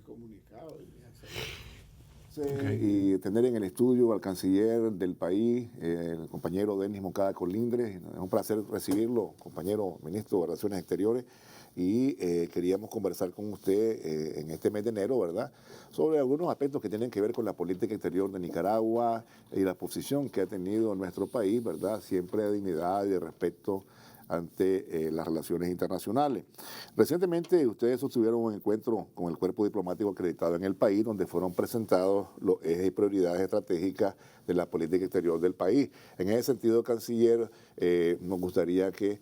comunicado. Okay. Y tener en el estudio al canciller del país, el compañero Denis Moncada Colindres. Es un placer recibirlo, compañero ministro de Relaciones Exteriores. Y queríamos conversar con usted en este mes de enero, ¿verdad?, sobre algunos aspectos que tienen que ver con la política exterior de Nicaragua y la posición que ha tenido nuestro país, ¿verdad?, siempre de dignidad y de respeto ante las relaciones internacionales. Recientemente ustedes sostuvieron un encuentro con el cuerpo diplomático acreditado en el país, donde fueron presentados los ejes y prioridades estratégicas de la política exterior del país. En ese sentido, canciller, nos gustaría que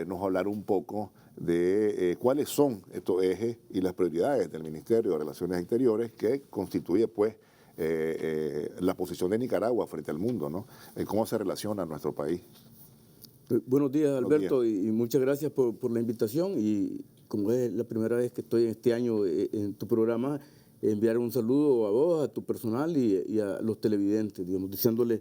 nos hablara un poco de cuáles son estos ejes y las prioridades del Ministerio de Relaciones Exteriores, que constituye pues la posición de Nicaragua frente al mundo, ¿no? ¿Cómo se relaciona nuestro país? Buenos días, Alberto, Buenos días. y muchas gracias por la invitación. Y como es la primera vez que estoy este año en tu programa, enviar un saludo a vos, a tu personal y a los televidentes, digamos, diciéndole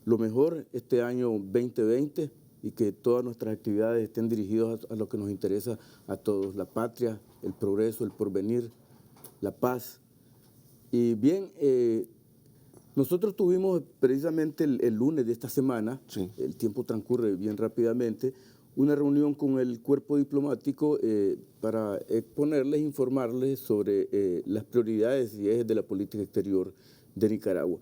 lo mejor este año 2020 y que todas nuestras actividades estén dirigidas a lo que nos interesa a todos: la patria, el progreso, el porvenir, la paz. Y bien, nosotros tuvimos precisamente el lunes de esta semana, Sí. El tiempo transcurre bien rápidamente, una reunión con el cuerpo diplomático para exponerles, informarles sobre las prioridades y ejes de la política exterior de Nicaragua.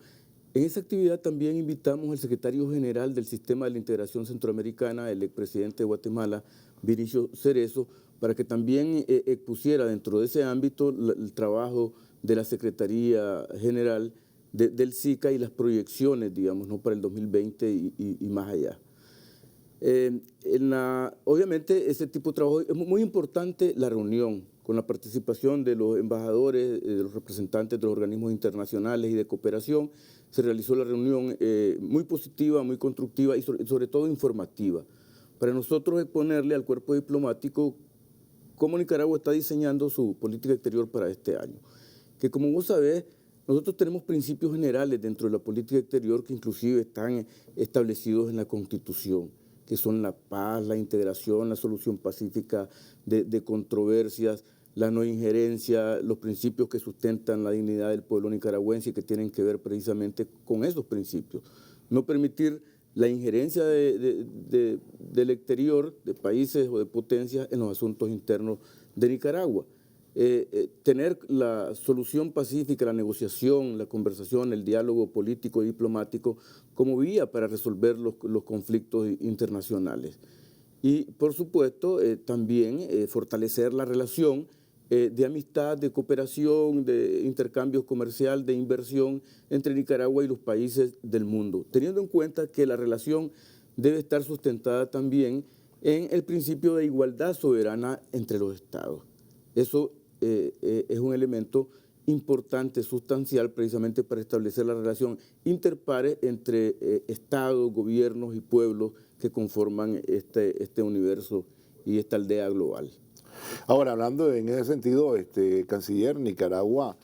En esa actividad también invitamos al secretario general del Sistema de la Integración Centroamericana, el expresidente de Guatemala, Vinicio Cerezo, para que también expusiera dentro de ese ámbito el trabajo de la Secretaría General del SICA y las proyecciones, digamos, ¿no?, para el 2020 y más allá. Obviamente, ese tipo de trabajo es muy importante, la reunión, con la participación de los embajadores, de los representantes de los organismos internacionales y de cooperación. Se realizó la reunión muy positiva, muy constructiva y sobre todo informativa, para nosotros exponerle al cuerpo diplomático cómo Nicaragua está diseñando su política exterior para este año. Que, como vos sabés, nosotros tenemos principios generales dentro de la política exterior que inclusive están establecidos en la Constitución, que son la paz, la integración, la solución pacífica de controversias, la no injerencia, los principios que sustentan la dignidad del pueblo nicaragüense y que tienen que ver precisamente con esos principios. No permitir la injerencia del exterior, de países o de potencias en los asuntos internos de Nicaragua. Tener la solución pacífica, la negociación, la conversación, el diálogo político y diplomático como vía para resolver los conflictos internacionales. Y, por supuesto, también fortalecer la relación de amistad, de cooperación, de intercambio comercial, de inversión entre Nicaragua y los países del mundo, teniendo en cuenta que la relación debe estar sustentada también en el principio de igualdad soberana entre los estados. Eso es un elemento importante, sustancial, precisamente para establecer la relación interpares entre estados, gobiernos y pueblos que conforman este universo y esta aldea global. Ahora, hablando en ese sentido, canciller, Nicaragua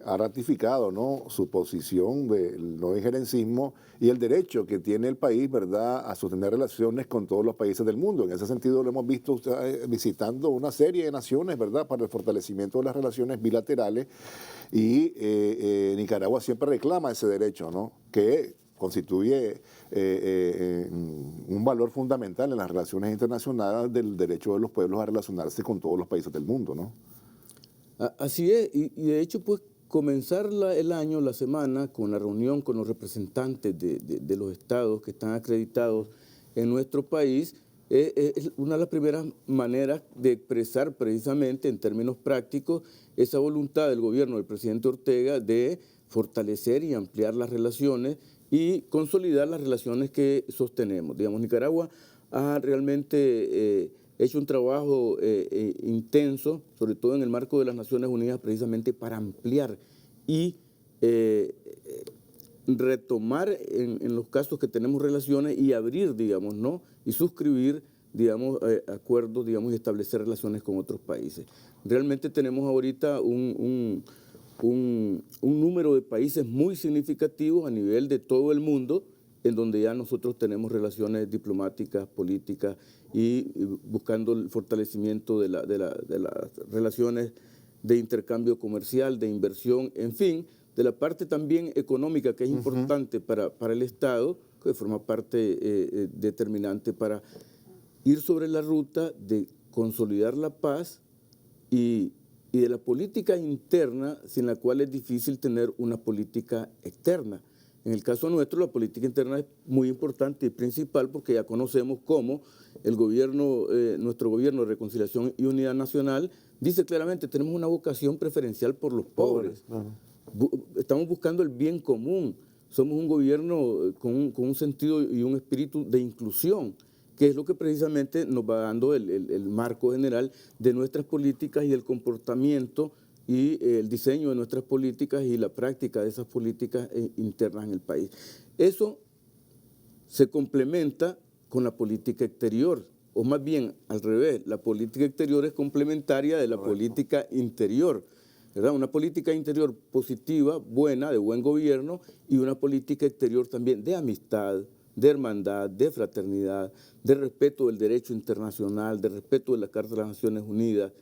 ha ratificado, ¿no?, su posición del no injerencismo y el derecho que tiene el país, ¿verdad?, a sostener relaciones con todos los países del mundo. En ese sentido lo hemos visto usted visitando una serie de naciones, ¿verdad?, para el fortalecimiento de las relaciones bilaterales, y Nicaragua siempre reclama ese derecho, ¿no?, que constituye un valor fundamental en las relaciones internacionales del derecho de los pueblos a relacionarse con todos los países del mundo, ¿no? Así es, y de hecho, pues, comenzar el año, la semana, con la reunión con los representantes de los estados que están acreditados en nuestro país, es una de las primeras maneras de expresar precisamente en términos prácticos esa voluntad del gobierno del presidente Ortega de fortalecer y ampliar las relaciones y consolidar las relaciones que sostenemos. Digamos, Nicaragua ha realmente hecho un trabajo intenso, sobre todo en el marco de las Naciones Unidas, precisamente para ampliar y retomar en los casos que tenemos relaciones y abrir, digamos, ¿no?, y suscribir, digamos, acuerdos, digamos, y establecer relaciones con otros países. Realmente tenemos ahorita un número de países muy significativos a nivel de todo el mundo, en donde ya nosotros tenemos relaciones diplomáticas, políticas y buscando el fortalecimiento de las relaciones de intercambio comercial, de inversión, en fin, de la parte también económica que es importante para el Estado, que forma parte determinante para ir sobre la ruta de consolidar la paz y de la política interna, sin la cual es difícil tener una política externa. En el caso nuestro, la política interna es muy importante y principal porque ya conocemos cómo el gobierno, nuestro gobierno de Reconciliación y Unidad Nacional dice claramente, tenemos una vocación preferencial por los pobres. Estamos buscando el bien común. Somos un gobierno con un sentido y un espíritu de inclusión, que es lo que precisamente nos va dando el marco general de nuestras políticas y del comportamiento y el diseño de nuestras políticas y la práctica de esas políticas internas en el país. Eso se complementa con la política exterior, o más bien al revés, la política exterior es complementaria de la política interior, ¿verdad? Una política interior positiva, buena, de buen gobierno, y una política exterior también de amistad, de hermandad, de fraternidad, de respeto del derecho internacional, de respeto de la Carta de las Naciones Unidas,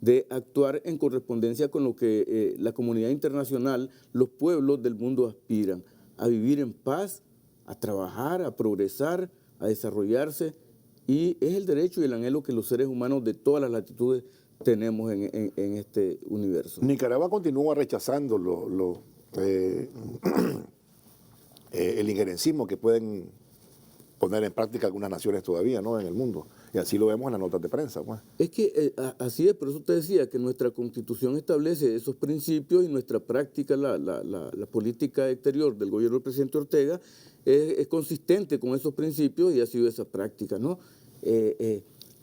de actuar en correspondencia con lo que la comunidad internacional, los pueblos del mundo aspiran, a vivir en paz, a trabajar, a progresar, a desarrollarse, y es el derecho y el anhelo que los seres humanos de todas las latitudes tenemos en este universo. Nicaragua continúa rechazando el injerencismo que pueden poner en práctica algunas naciones todavía, ¿no?, en el mundo. Y así lo vemos en las notas de prensa, pues. Es que así es, por eso te decía que nuestra Constitución establece esos principios y nuestra práctica, la política exterior del gobierno del presidente Ortega es consistente con esos principios y ha sido esa práctica, ¿no?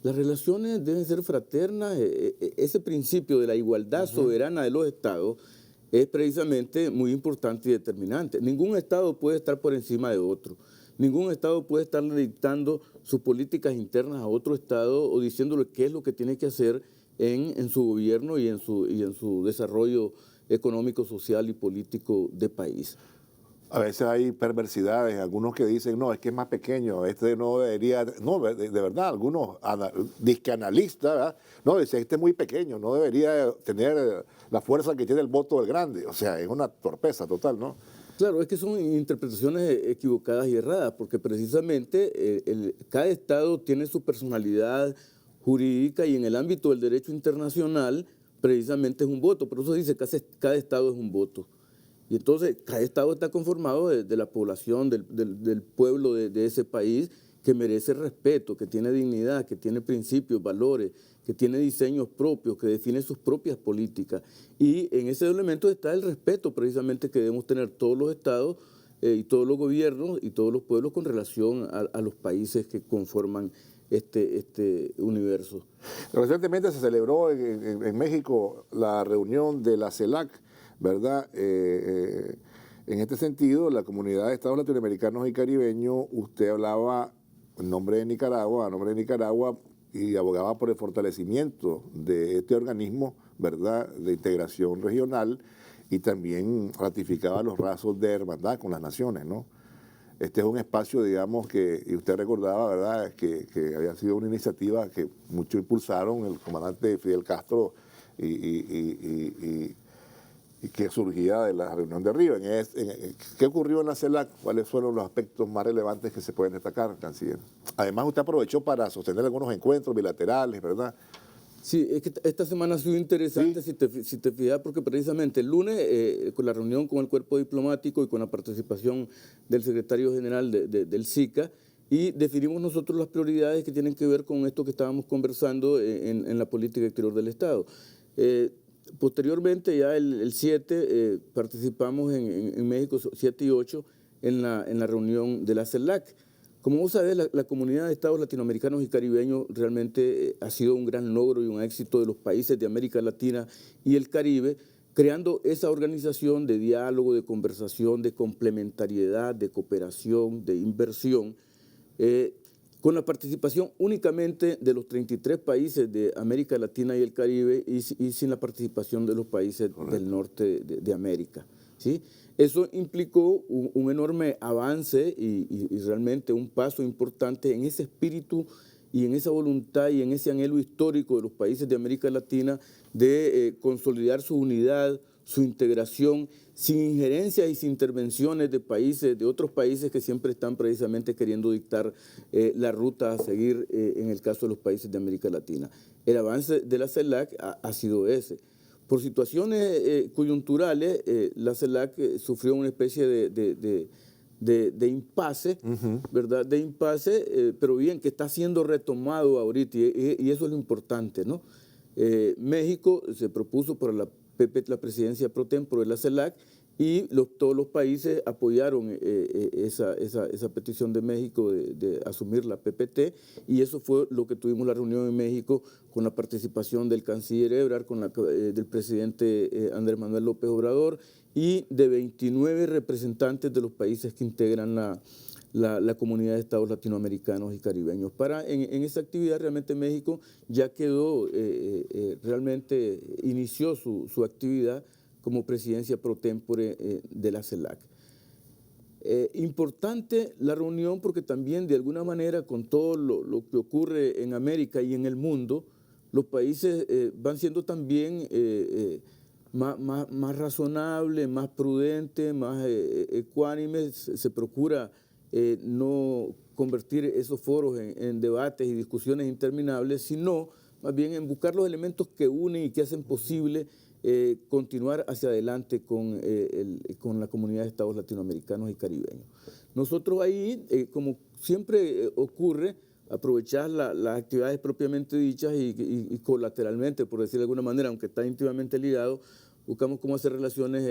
Las relaciones deben ser fraternas, ese principio de la igualdad soberana de los estados es precisamente muy importante y determinante. Ningún estado puede estar por encima de otro. Ningún estado puede estar dictando sus políticas internas a otro estado o diciéndole qué es lo que tiene que hacer en su gobierno y en su desarrollo económico, social y político de país. A veces hay perversidades, algunos que dicen, no, es que es más pequeño, este no debería, no, de verdad, algunos discanalistas, ¿verdad? No, dicen, este es muy pequeño, no debería tener la fuerza que tiene el voto del grande. O sea, es una torpeza total, ¿no? Claro, es que son interpretaciones equivocadas y erradas, porque precisamente cada estado tiene su personalidad jurídica y en el ámbito del derecho internacional precisamente es un voto, por eso dice que cada estado es un voto. Y entonces cada estado está conformado de la población, del pueblo de ese país que merece respeto, que tiene dignidad, que tiene principios, valores, que tiene diseños propios, que define sus propias políticas. Y en ese elemento está el respeto precisamente que debemos tener todos los estados y todos los gobiernos y todos los pueblos con relación a los países que conforman este universo. Recientemente se celebró en México la reunión de la CELAC, ¿verdad? En este sentido, la comunidad de estados latinoamericanos y caribeños, usted hablaba en nombre de Nicaragua, a nombre de Nicaragua, y abogaba por el fortalecimiento de este organismo, ¿verdad?, de integración regional, y también ratificaba los lazos de hermandad con las naciones, ¿no? Este es un espacio, digamos, y usted recordaba, ¿verdad?, que había sido una iniciativa que muchos impulsaron, el comandante Fidel Castro y que surgía de la reunión de Río. ¿Qué ocurrió en la CELAC? ¿Cuáles fueron los aspectos más relevantes que se pueden destacar, canciller? Además, usted aprovechó para sostener algunos encuentros bilaterales, ¿verdad? Sí, es que esta semana ha sido interesante, ¿sí? si te fijas, porque precisamente el lunes, con la reunión con el cuerpo diplomático y con la participación del secretario general del SICA, y definimos nosotros las prioridades que tienen que ver con esto que estábamos conversando en la política exterior del Estado. Posteriormente, ya el 7, participamos en México, 7 y 8, en la reunión de la CELAC. Como vos sabés, la comunidad de estados latinoamericanos y caribeños realmente ha sido un gran logro y un éxito de los países de América Latina y el Caribe, creando esa organización de diálogo, de conversación, de complementariedad, de cooperación, de inversión, con la participación únicamente de los 33 países de América Latina y el Caribe y sin la participación de los países del norte de América, ¿sí? Eso implicó un enorme avance y realmente un paso importante en ese espíritu y en esa voluntad y en ese anhelo histórico de los países de América Latina de consolidar su unidad, su integración, sin injerencias y sin intervenciones de otros países que siempre están precisamente queriendo dictar la ruta a seguir en el caso de los países de América Latina. El avance de la CELAC ha sido ese. Por situaciones coyunturales, la CELAC sufrió una especie de impasse, ¿verdad? De impasse, pero bien, que está siendo retomado ahorita y eso es lo importante, ¿no? México se propuso para la presidencia pro tempore de la CELAC y todos los países apoyaron esa petición de México de asumir la PPT, y eso fue lo que tuvimos la reunión en México con la participación del canciller Ebrard, del presidente Andrés Manuel López Obrador y de 29 representantes de los países que integran la comunidad de estados latinoamericanos y caribeños. En esa actividad realmente México ya quedó, realmente inició su actividad como presidencia pro tempore de la CELAC. Importante la reunión porque también de alguna manera con todo lo que ocurre en América y en el mundo, los países van siendo también más razonables, más prudentes, más ecuánimes. Se procura no convertir esos foros en debates y discusiones interminables, sino más bien en buscar los elementos que unen y que hacen posible continuar hacia adelante con la comunidad de estados latinoamericanos y caribeños. Nosotros ahí, como siempre ocurre, aprovechar las actividades propiamente dichas y colateralmente, por decir de alguna manera, aunque está íntimamente ligado, buscamos cómo hacer relaciones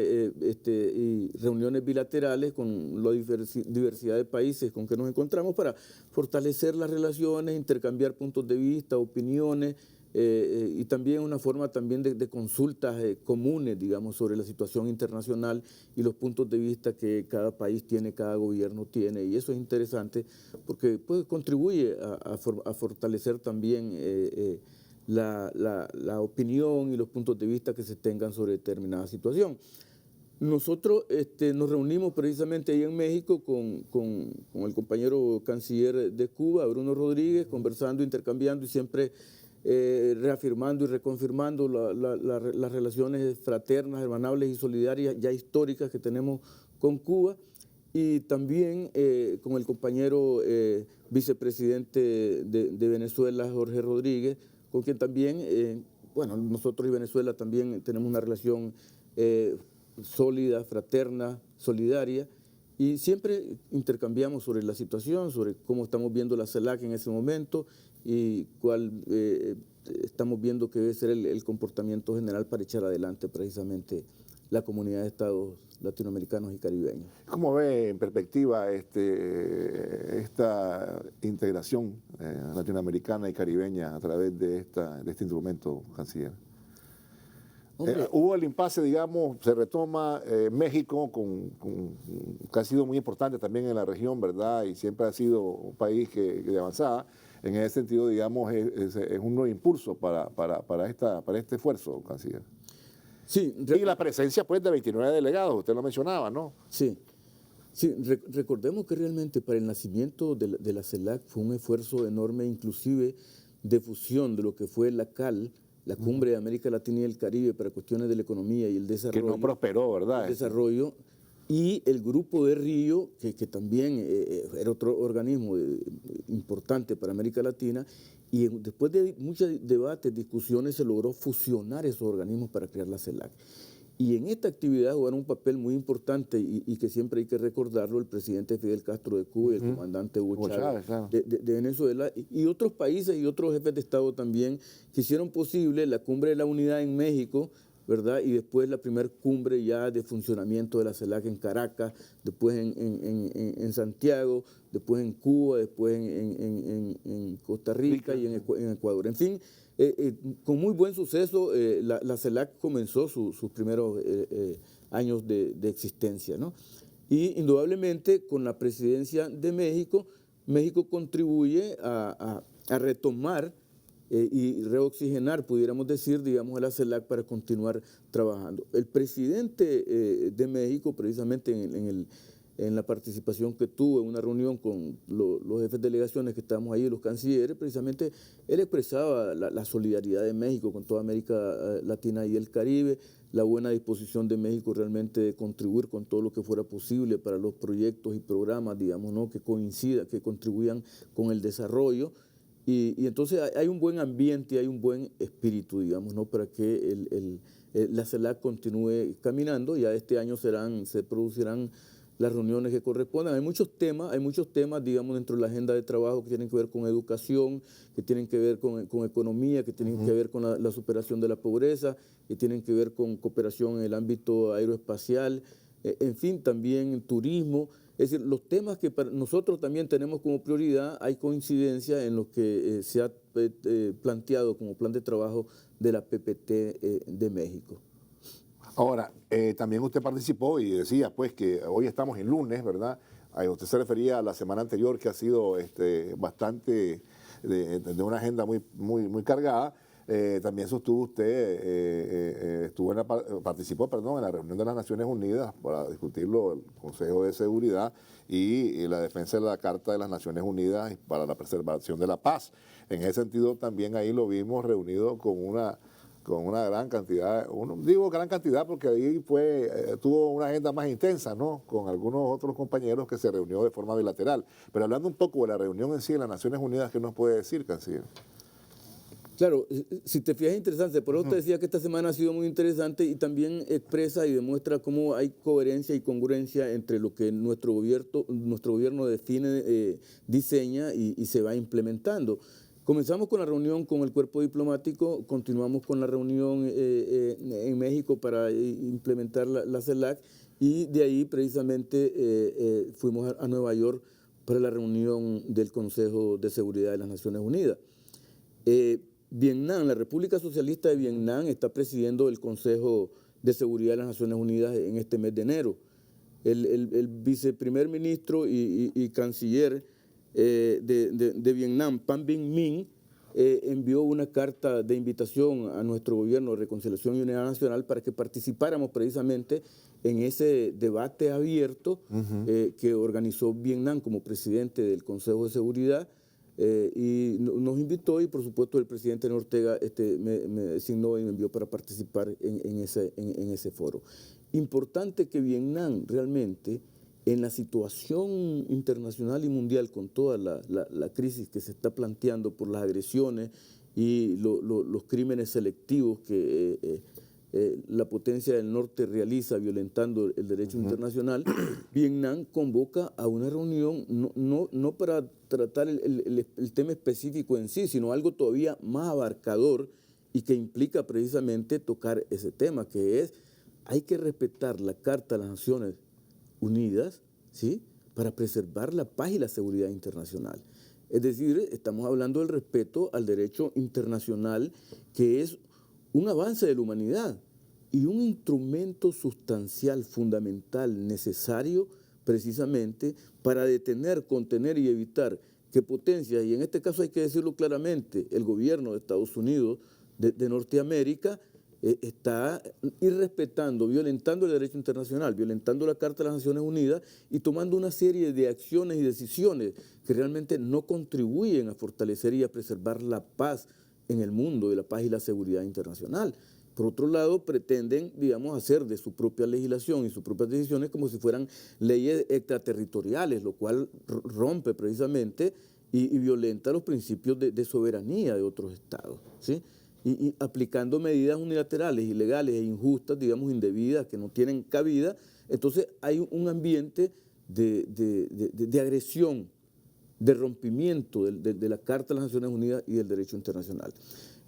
y reuniones bilaterales con la diversidad de países con que nos encontramos para fortalecer las relaciones, intercambiar puntos de vista, opiniones, y también una forma también de consultas comunes, digamos, sobre la situación internacional y los puntos de vista que cada país tiene, cada gobierno tiene, y eso es interesante porque pues, contribuye a fortalecer también la opinión y los puntos de vista que se tengan sobre determinada situación. Nosotros nos reunimos precisamente ahí en México con el compañero canciller de Cuba, Bruno Rodríguez, conversando, intercambiando y siempre reafirmando y reconfirmando las relaciones fraternas, hermanables y solidarias ya históricas que tenemos con Cuba, y también con el compañero vicepresidente de Venezuela, Jorge Rodríguez, con quien también, bueno, nosotros y Venezuela también tenemos una relación sólida, fraterna, solidaria, y siempre intercambiamos sobre la situación, sobre cómo estamos viendo la CELAC en ese momento y cuál estamos viendo que debe ser el comportamiento general para echar adelante precisamente la comunidad de estados latinoamericanos y caribeños. ¿Cómo ve en perspectiva esta integración latinoamericana y caribeña a través de este instrumento, canciller? Hubo el impasse, digamos, se retoma México, que ha sido muy importante también en la región, ¿verdad? Y siempre ha sido un país de avanzada. En ese sentido, digamos, es un nuevo impulso para este esfuerzo, canciller. Sí, y la presencia, pues, de 29 delegados, usted lo mencionaba, ¿no? Sí. Sí, recordemos que realmente para el nacimiento de la CELAC fue un esfuerzo enorme, inclusive de fusión de lo que fue la CAL, la Cumbre de América Latina y el Caribe para cuestiones de la economía y el desarrollo. Que no prosperó, ¿verdad? El desarrollo, y el Grupo de Río, que también era otro organismo importante para América Latina, y después de muchos debates, discusiones, se logró fusionar esos organismos para crear la CELAC. Y en esta actividad jugaron un papel muy importante y que siempre hay que recordarlo, el presidente Fidel Castro de Cuba y el comandante Hugo Chávez claro. de Venezuela, y otros países y otros jefes de Estado también que hicieron posible la Cumbre de la Unidad en México, ¿verdad? Y después la primera cumbre ya de funcionamiento de la CELAC en Caracas, después en Santiago, después en Cuba, después en Costa Rica y en Ecuador. En fin, con muy buen suceso, la CELAC comenzó sus primeros años de existencia, ¿no? Y indudablemente con la presidencia de México, México contribuye a retomar y reoxigenar, pudiéramos decir, digamos, a la CELAC para continuar trabajando. El presidente de México, precisamente en la participación que tuvo en una reunión con los jefes de delegaciones que estábamos ahí, los cancilleres, precisamente él expresaba la solidaridad de México con toda América Latina y el Caribe, la buena disposición de México realmente de contribuir con todo lo que fuera posible para los proyectos y programas, digamos, ¿no?, que contribuyan con el desarrollo. Y entonces hay un buen ambiente, hay un buen espíritu, digamos, ¿no?, para que la CELAC continúe caminando. Ya este año se producirán las reuniones que correspondan. Hay muchos temas, digamos, dentro de la agenda de trabajo que tienen que ver con educación, que tienen que ver con economía, que tienen que ver con la superación de la pobreza, que tienen que ver con cooperación en el ámbito aeroespacial, en fin, también turismo. Es decir, los temas que nosotros también tenemos como prioridad, hay coincidencia en lo que se ha planteado como plan de trabajo de la PPT de México. Ahora, también usted participó y decía pues que hoy estamos en lunes, ¿verdad? Usted se refería a la semana anterior que ha sido bastante de una agenda muy cargada. También sostuvo usted, participó en la reunión de las Naciones Unidas para discutirlo, el Consejo de Seguridad y la defensa de la Carta de las Naciones Unidas para la preservación de la paz. En ese sentido también ahí lo vimos reunido con una gran cantidad, digo gran cantidad porque ahí tuvo una agenda más intensa, ¿no?, con algunos otros compañeros que se reunió de forma bilateral. Pero hablando un poco de la reunión en sí de las Naciones Unidas, ¿qué nos puede decir, canciller? Claro, si te fijas, es interesante. Por eso te decía que esta semana ha sido muy interesante y también expresa y demuestra cómo hay coherencia y congruencia entre lo que nuestro gobierno define, diseña y se va implementando. Comenzamos con la reunión con el cuerpo diplomático, continuamos con la reunión en México para implementar la CELAC y de ahí precisamente fuimos a Nueva York para la reunión del Consejo de Seguridad de las Naciones Unidas. Vietnam, la República Socialista de Vietnam está presidiendo el Consejo de Seguridad de las Naciones Unidas en este mes de enero. El viceprimer ministro y canciller de Vietnam, Pham Binh Minh, envió una carta de invitación a nuestro gobierno de Reconciliación y Unidad Nacional para que participáramos precisamente en ese debate abierto que organizó Vietnam como presidente del Consejo de Seguridad. Y nos invitó y por supuesto el presidente Ortega me designó y me envió para participar en ese foro. Importante que Vietnam realmente en la situación internacional y mundial con toda la crisis que se está planteando por las agresiones y los crímenes selectivos que la potencia del norte realiza violentando el derecho internacional, Vietnam convoca a una reunión no para tratar el tema específico en sí, sino algo todavía más abarcador y que implica precisamente tocar ese tema, que es hay que respetar la Carta de las Naciones Unidas, ¿sí?, para preservar la paz y la seguridad internacional. Es decir, estamos hablando del respeto al derecho internacional, que es un avance de la humanidad y un instrumento sustancial, fundamental, necesario precisamente para detener, contener y evitar que potencias, y en este caso hay que decirlo claramente, el gobierno de Estados Unidos de Norteamérica está irrespetando, violentando el derecho internacional, violentando la Carta de las Naciones Unidas y tomando una serie de acciones y decisiones que realmente no contribuyen a fortalecer y a preservar la paz en el mundo, de la paz y la seguridad internacional. Por otro lado, pretenden, digamos, hacer de su propia legislación y sus propias decisiones como si fueran leyes extraterritoriales, lo cual rompe precisamente y violenta los principios de soberanía de otros estados, ¿sí? Y aplicando medidas unilaterales, ilegales e injustas, digamos, indebidas, que no tienen cabida. Entonces hay un ambiente de agresión, de rompimiento de la Carta de las Naciones Unidas y del derecho internacional.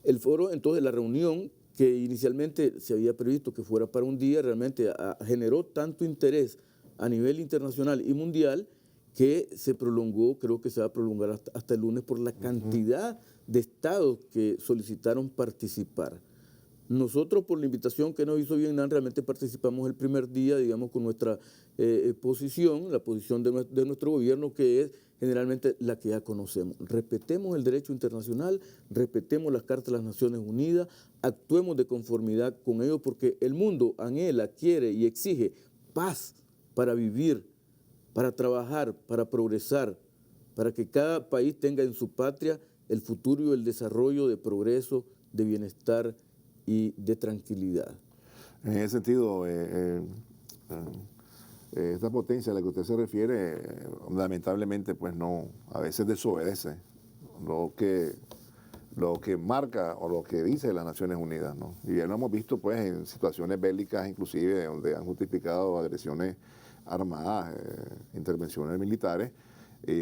El foro, entonces, la reunión que inicialmente se había previsto que fuera para un día, realmente generó tanto interés a nivel internacional y mundial que se prolongó, creo que se va a prolongar hasta el lunes por la cantidad de estados que solicitaron participar. Nosotros, por la invitación que nos hizo Vietnam, realmente participamos el primer día, digamos, con nuestra posición, la posición de nuestro gobierno, que es generalmente la que ya conocemos. Respetemos el derecho internacional, respetemos las Cartas de las Naciones Unidas, actuemos de conformidad con ello, porque el mundo anhela, quiere y exige paz para vivir para trabajar, para progresar, para que cada país tenga en su patria el futuro y el desarrollo de progreso, de bienestar y de tranquilidad. En ese sentido, esta potencia a la que usted se refiere, lamentablemente, pues no, a veces desobedece lo que marca o lo que dice las Naciones Unidas, ¿no? Y ya lo hemos visto, pues, en situaciones bélicas, inclusive, donde han justificado agresiones armadas, intervenciones militares,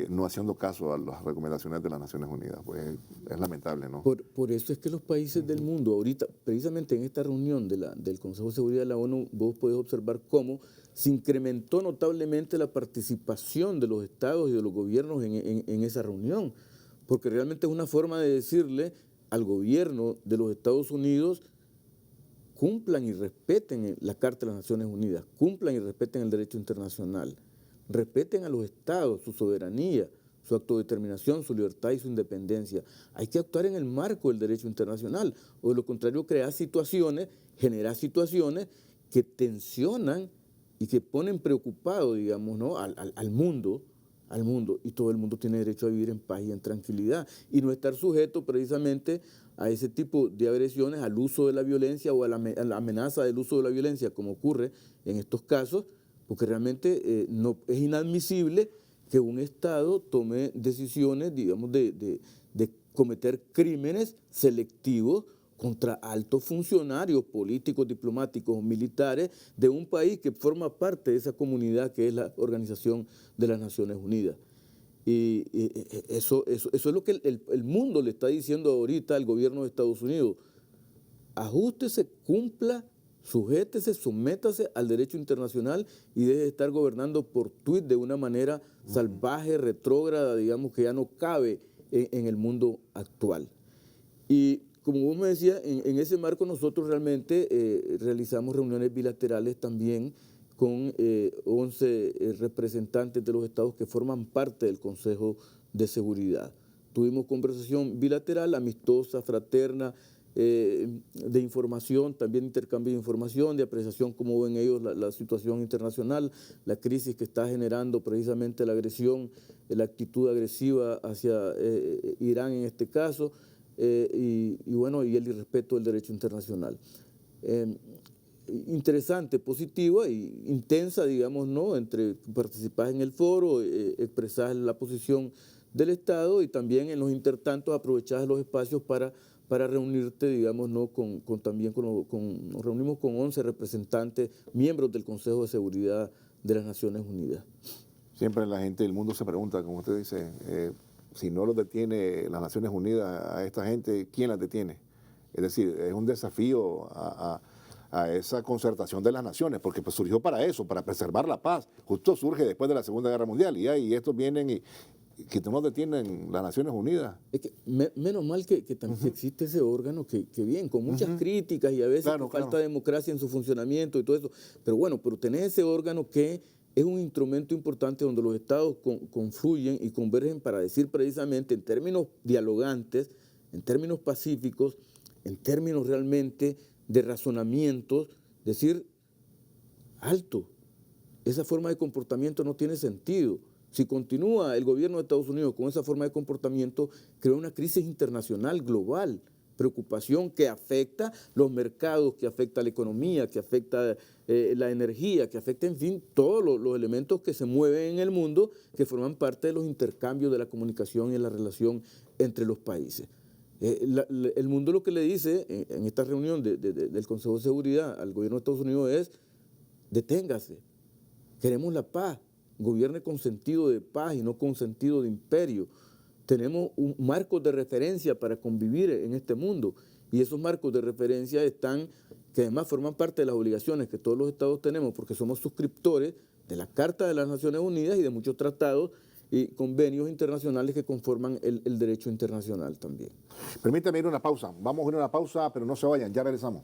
no haciendo caso a las recomendaciones de las Naciones Unidas. Pues es lamentable, ¿no? Por eso es que los países del mundo, ahorita, precisamente en esta reunión del Consejo de Seguridad de la ONU, vos podés observar cómo se incrementó notablemente la participación de los estados y de los gobiernos en esa reunión, porque realmente es una forma de decirle al gobierno de los Estados Unidos: cumplan y respeten la Carta de las Naciones Unidas, cumplan y respeten el derecho internacional, respeten a los estados, su soberanía, su autodeterminación, su libertad y su independencia. Hay que actuar en el marco del derecho internacional, o de lo contrario generar situaciones que tensionan y que ponen preocupado, digamos, ¿no?, al mundo, y todo el mundo tiene derecho a vivir en paz y en tranquilidad, y no estar sujeto precisamente a ese tipo de agresiones, al uso de la violencia o a la amenaza del uso de la violencia, como ocurre en estos casos, porque realmente no, es inadmisible que un Estado tome decisiones, digamos, de cometer crímenes selectivos contra altos funcionarios políticos, diplomáticos o militares de un país que forma parte de esa comunidad que es la Organización de las Naciones Unidas. Y eso es lo que el mundo le está diciendo ahorita al gobierno de Estados Unidos: ajústese, cumpla, sujétese, sométase al derecho internacional y deje de estar gobernando por tuit de una manera salvaje, retrógrada, digamos, que ya no cabe en el mundo actual. Y como vos me decías, en ese marco nosotros realmente realizamos reuniones bilaterales también con 11 representantes de los estados que forman parte del Consejo de Seguridad. Tuvimos conversación bilateral, amistosa, fraterna, de información, también intercambio de información, de apreciación cómo ven ellos la situación internacional, la crisis que está generando precisamente la agresión, la actitud agresiva hacia Irán en este caso, y bueno, y el irrespeto del derecho internacional. Interesante, positiva e intensa, digamos, ¿no?, entre participar en el foro, expresar la posición del Estado, y también en los intertantos aprovechar los espacios para reunirte, digamos, ¿no?, nos reunimos con 11 representantes, miembros del Consejo de Seguridad de las Naciones Unidas. Siempre la gente del mundo se pregunta, como usted dice, si no los detiene las Naciones Unidas a esta gente, ¿quién las detiene? Es decir, es un desafío a esa concertación de las naciones, porque pues surgió para eso, para preservar la paz. Justo surge después de la Segunda Guerra Mundial, y estos vienen y que no detienen las Naciones Unidas. Es que menos mal que también existe ese órgano que bien, con muchas críticas y a veces falta democracia en su funcionamiento y todo eso, pero bueno, pero tenés ese órgano que es un instrumento importante donde los estados confluyen y convergen para decir precisamente en términos dialogantes, en términos pacíficos, en términos realmente de razonamientos, decir: alto, esa forma de comportamiento no tiene sentido. Si continúa el gobierno de Estados Unidos con esa forma de comportamiento, crea una crisis internacional global, preocupación que afecta los mercados, que afecta la economía, que afecta la energía, que afecta, en fin, todos los elementos que se mueven en el mundo, que forman parte de los intercambios, de la comunicación y de la relación entre los países. El mundo lo que le dice en esta reunión del Consejo de Seguridad al gobierno de Estados Unidos es: deténgase, queremos la paz, gobierne con sentido de paz y no con sentido de imperio. Tenemos un marco de referencia para convivir en este mundo, y esos marcos de referencia que además forman parte de las obligaciones que todos los estados tenemos, porque somos suscriptores de la Carta de las Naciones Unidas y de muchos tratados y convenios internacionales que conforman el derecho internacional también. Permítame ir a una pausa. Vamos a ir a una pausa, pero no se vayan, ya regresamos.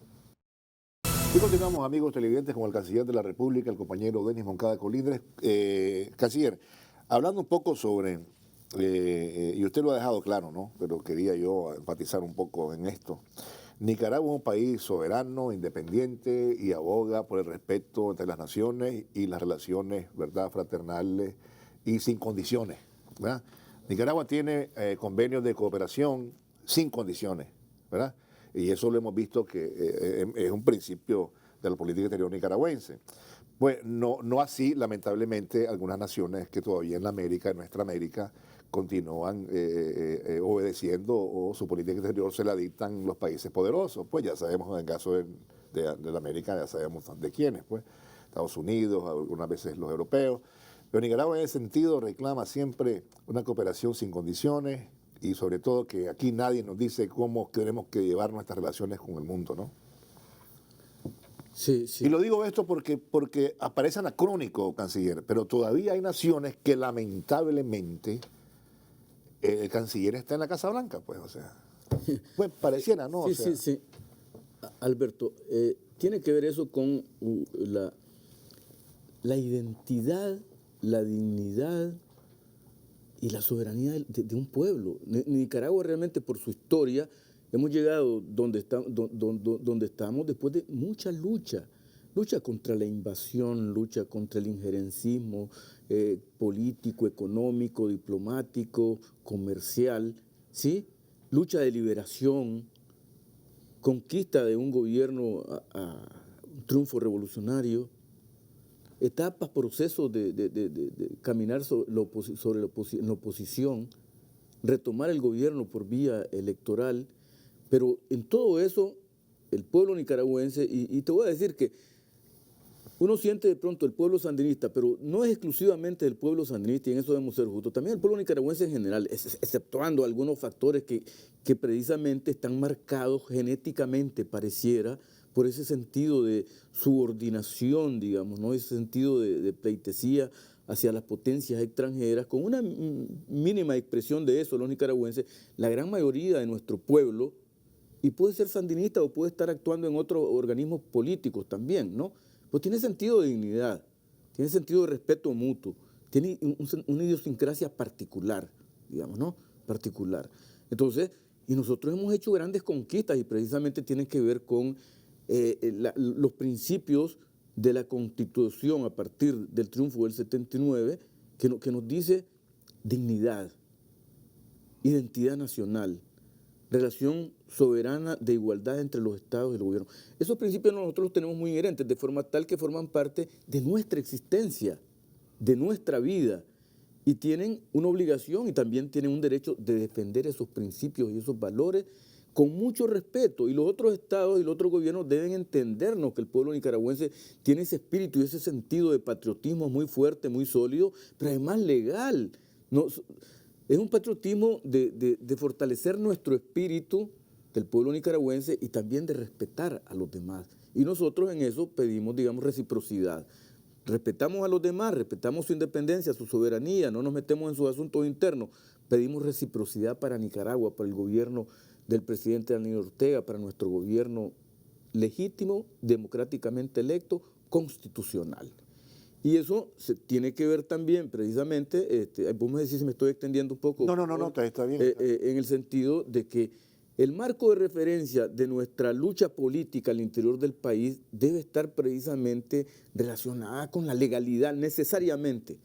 Y continuamos, amigos televidentes, con el canciller de la República, el compañero Denis Moncada Colindres. Canciller, hablando un poco sobre, y usted lo ha dejado claro, ¿no?, pero quería yo enfatizar un poco en esto, Nicaragua es un país soberano, independiente y aboga por el respeto entre las naciones y las relaciones, ¿verdad?, fraternales y sin condiciones, ¿verdad? Nicaragua tiene convenios de cooperación sin condiciones, ¿verdad? Y eso lo hemos visto que es un principio de la política exterior nicaragüense. Pues no así, lamentablemente, algunas naciones que todavía en la América, en nuestra América, continúan obedeciendo o su política exterior se la dictan los países poderosos. Pues ya sabemos en el caso de la América, ya sabemos de quiénes, pues Estados Unidos, algunas veces los europeos. Pero Nicaragua en ese sentido reclama siempre una cooperación sin condiciones y sobre todo que aquí nadie nos dice cómo tenemos que llevar nuestras relaciones con el mundo, ¿no? Sí, sí. Y lo digo esto porque aparece anacrónico, canciller, pero todavía hay naciones que lamentablemente el canciller está en la Casa Blanca, pues, o sea, pues pareciera, ¿no? Sí, O sea, sí. Alberto, tiene que ver eso con la identidad, la dignidad y la soberanía de un pueblo. Nicaragua realmente por su historia hemos llegado donde estamos después de mucha lucha. Lucha contra la invasión, lucha contra el injerencismo político, económico, diplomático, comercial, ¿sí? Lucha de liberación, conquista de un gobierno un triunfo revolucionario, etapas, procesos de caminar sobre la oposición, retomar el gobierno por vía electoral, pero en todo eso el pueblo nicaragüense, y te voy a decir que uno siente de pronto el pueblo sandinista, pero no es exclusivamente el pueblo sandinista, y en eso debemos ser justos, también el pueblo nicaragüense en general, exceptuando algunos factores que precisamente están marcados genéticamente, pareciera, por ese sentido de subordinación, digamos, ¿no? Ese sentido de pleitesía hacia las potencias extranjeras, con una mínima expresión de eso, los nicaragüenses, la gran mayoría de nuestro pueblo, y puede ser sandinista o puede estar actuando en otros organismos políticos también, ¿no? Pues tiene sentido de dignidad, tiene sentido de respeto mutuo, tiene una idiosincrasia particular, digamos, ¿no? Particular. Entonces, y nosotros hemos hecho grandes conquistas y precisamente tienen que ver con los principios de la Constitución a partir del triunfo del 79, que nos dice dignidad, identidad nacional, relación soberana de igualdad entre los estados y el gobierno. Esos principios nosotros los tenemos muy inherentes, de forma tal que forman parte de nuestra existencia, de nuestra vida, y tienen una obligación y también tienen un derecho de defender esos principios y esos valores con mucho respeto. Y los otros estados y los otros gobiernos deben entendernos que el pueblo nicaragüense tiene ese espíritu y ese sentido de patriotismo muy fuerte, muy sólido, pero además legal. No, es un patriotismo de fortalecer nuestro espíritu del pueblo nicaragüense y también de respetar a los demás. Y nosotros en eso pedimos, digamos, reciprocidad. Respetamos a los demás, respetamos su independencia, su soberanía, no nos metemos en sus asuntos internos. Pedimos reciprocidad para Nicaragua, para el gobierno del presidente Daniel Ortega, para nuestro gobierno legítimo, democráticamente electo, constitucional. Y eso tiene que ver también, precisamente, vos me decís si me estoy extendiendo un poco. No, está bien. En el sentido de que el marco de referencia de nuestra lucha política al interior del país debe estar precisamente relacionada con la legalidad, necesariamente.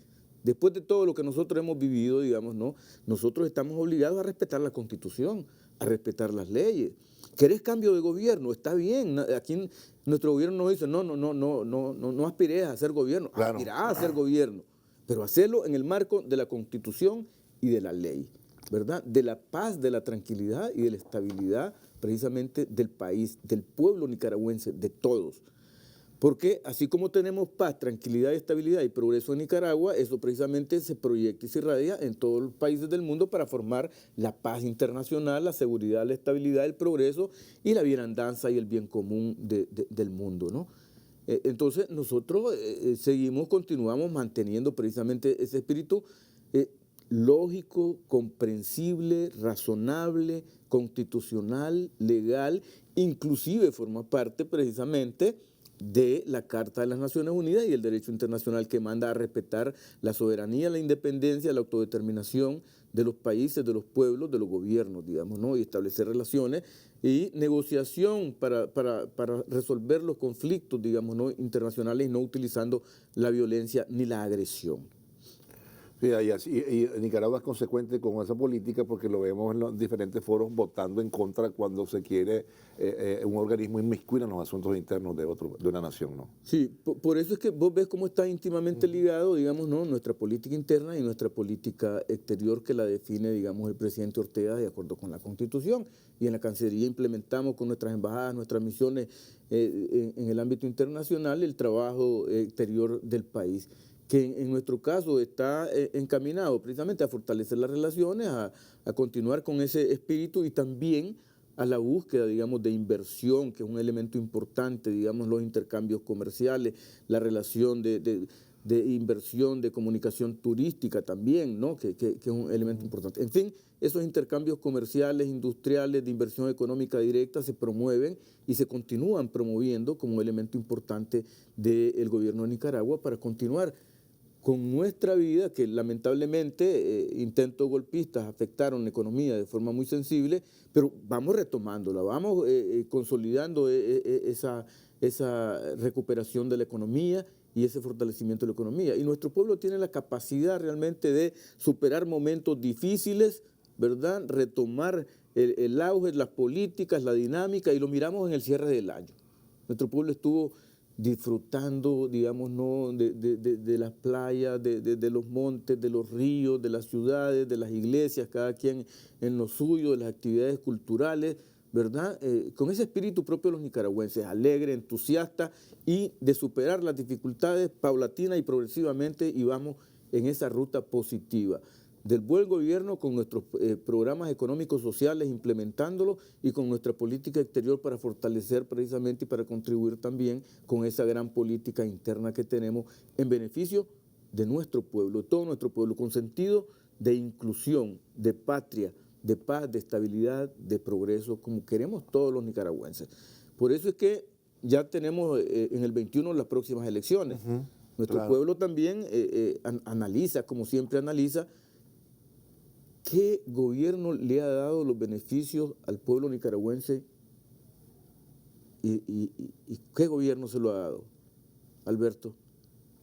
Después de todo lo que nosotros hemos vivido, digamos, ¿no? Nosotros estamos obligados a respetar la Constitución, a respetar las leyes. ¿Querés cambio de gobierno? Está bien. Aquí nuestro gobierno no dice, no aspires a ser gobierno, Claro. aspirás a ser gobierno, pero hacerlo en el marco de la Constitución y de la ley, ¿verdad? De la paz, de la tranquilidad y de la estabilidad precisamente del país, del pueblo nicaragüense, de todos. Porque así como tenemos paz, tranquilidad, estabilidad y progreso en Nicaragua, eso precisamente se proyecta y se irradia en todos los países del mundo para formar la paz internacional, la seguridad, la estabilidad, el progreso y la bienandanza y el bien común del mundo, ¿no? Entonces nosotros continuamos manteniendo precisamente ese espíritu lógico, comprensible, razonable, constitucional, legal, inclusive forma parte precisamente de la Carta de las Naciones Unidas y el derecho internacional que manda a respetar la soberanía, la independencia, la autodeterminación de los países, de los pueblos, de los gobiernos, digamos, ¿no? Y establecer relaciones y negociación para resolver los conflictos, digamos, ¿no? internacionales y no utilizando la violencia ni la agresión. Sí, y Nicaragua es consecuente con esa política porque lo vemos en los diferentes foros votando en contra cuando se quiere un organismo inmiscuir en los asuntos internos de una nación, ¿no? Sí, por eso es que vos ves cómo está íntimamente ligado, digamos, ¿no? nuestra política interna y nuestra política exterior que la define, digamos, el presidente Ortega de acuerdo con la Constitución. Y en la Cancillería implementamos con nuestras embajadas, nuestras misiones en el ámbito internacional el trabajo exterior del país, que en nuestro caso está encaminado precisamente a fortalecer las relaciones, a continuar con ese espíritu y también a la búsqueda, digamos, de inversión, que es un elemento importante, digamos, los intercambios comerciales, la relación de inversión, de comunicación turística también, ¿no? que es un elemento importante. En fin, esos intercambios comerciales, industriales, de inversión económica directa se promueven y se continúan promoviendo como elemento importante del gobierno de Nicaragua para continuar con nuestra vida, que lamentablemente intentos golpistas afectaron la economía de forma muy sensible, pero vamos retomándola, vamos consolidando esa recuperación de la economía y ese fortalecimiento de la economía. Y nuestro pueblo tiene la capacidad realmente de superar momentos difíciles, ¿verdad? Retomar el auge, las políticas, la dinámica, y lo miramos en el cierre del año. Nuestro pueblo estuvo disfrutando, digamos, ¿no? de las playas, de los montes, de los ríos, de las ciudades, de las iglesias, cada quien en lo suyo, de las actividades culturales, ¿verdad? Con ese espíritu propio de los nicaragüenses, alegre, entusiasta y de superar las dificultades paulatina y progresivamente, y vamos en esa ruta positiva del buen gobierno con nuestros programas económicos sociales implementándolos y con nuestra política exterior para fortalecer precisamente y para contribuir también con esa gran política interna que tenemos en beneficio de nuestro pueblo, de todo nuestro pueblo, con sentido de inclusión, de patria, de paz, de estabilidad, de progreso, como queremos todos los nicaragüenses. Por eso es que ya tenemos en el 21 las próximas elecciones. Nuestro pueblo también analiza, como siempre analiza, ¿qué gobierno le ha dado los beneficios al pueblo nicaragüense y qué gobierno se lo ha dado, Alberto?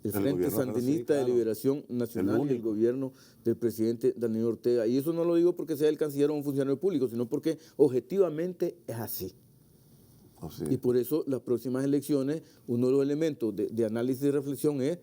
El Frente Sandinista de Liberación Nacional y el gobierno del presidente Daniel Ortega. Y eso no lo digo porque sea el canciller o un funcionario público, sino porque objetivamente es así. Y por eso las próximas elecciones, uno de los elementos de análisis y reflexión es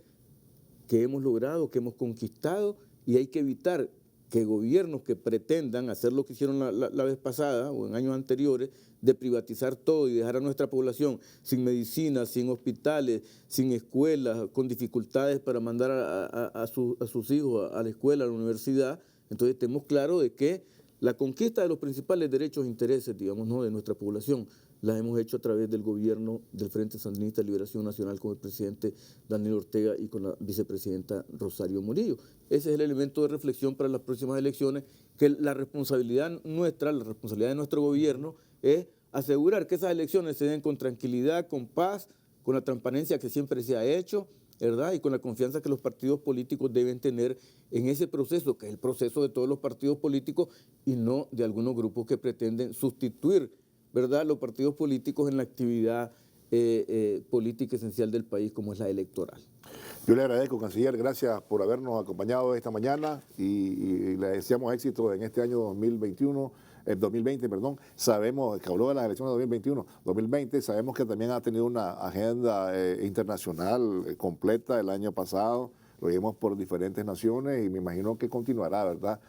que hemos logrado, que hemos conquistado, y hay que evitar que gobiernos que pretendan hacer lo que hicieron la vez pasada o en años anteriores, de privatizar todo y dejar a nuestra población sin medicina, sin hospitales, sin escuelas, con dificultades para mandar a sus hijos a la escuela, a la universidad. Entonces tenemos claro de que la conquista de los principales derechos e intereses, digamos, ¿no? de nuestra población, las hemos hecho a través del gobierno del Frente Sandinista de Liberación Nacional con el presidente Daniel Ortega y con la vicepresidenta Rosario Murillo. Ese es el elemento de reflexión para las próximas elecciones, que la responsabilidad nuestra, la responsabilidad de nuestro gobierno es asegurar que esas elecciones se den con tranquilidad, con paz, con la transparencia que siempre se ha hecho, ¿verdad? Y con la confianza que los partidos políticos deben tener en ese proceso, que es el proceso de todos los partidos políticos y no de algunos grupos que pretenden sustituir, ¿verdad?, los partidos políticos en la actividad política esencial del país, como es la electoral. Yo le agradezco, canciller, gracias por habernos acompañado esta mañana y le deseamos éxito en este año 2020, perdón. Sabemos que habló de las elecciones de 2020, sabemos que también ha tenido una agenda internacional completa el año pasado. Lo vimos por diferentes naciones y me imagino que continuará, ¿verdad?,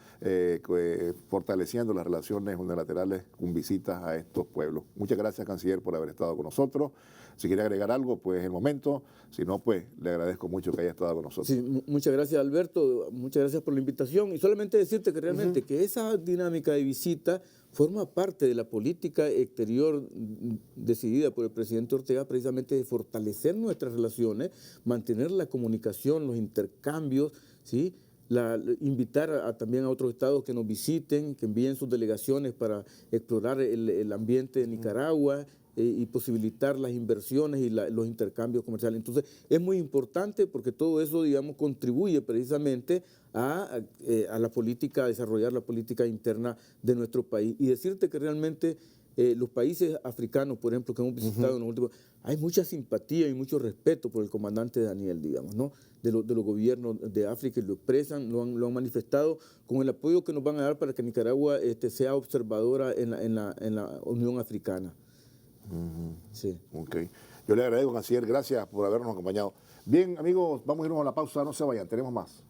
fortaleciendo las relaciones unilaterales con visitas a estos pueblos. Muchas gracias, canciller, por haber estado con nosotros. Si quiere agregar algo, pues es el momento. Si no, pues le agradezco mucho que haya estado con nosotros. Sí, muchas gracias, Alberto. Muchas gracias por la invitación. Y solamente decirte que realmente que esa dinámica de visita forma parte de la política exterior decidida por el presidente Ortega, precisamente de fortalecer nuestras relaciones, mantener la comunicación, los intercambios, ¿sí?, invitar también a otros estados que nos visiten, que envíen sus delegaciones para explorar el ambiente de Nicaragua, y posibilitar las inversiones y los intercambios comerciales. Entonces, es muy importante porque todo eso, digamos, contribuye precisamente a la política, a desarrollar la política interna de nuestro país. Y decirte que realmente los países africanos, por ejemplo, que hemos visitado en los últimos, hay mucha simpatía y mucho respeto por el comandante Daniel, digamos, ¿no? De los gobiernos de África, y lo expresan, lo han manifestado con el apoyo que nos van a dar para que Nicaragua sea observadora en la Unión Africana. Sí. Ok. Yo le agradezco, canciller, gracias por habernos acompañado. Bien, amigos, vamos a irnos a la pausa, no se vayan, tenemos más.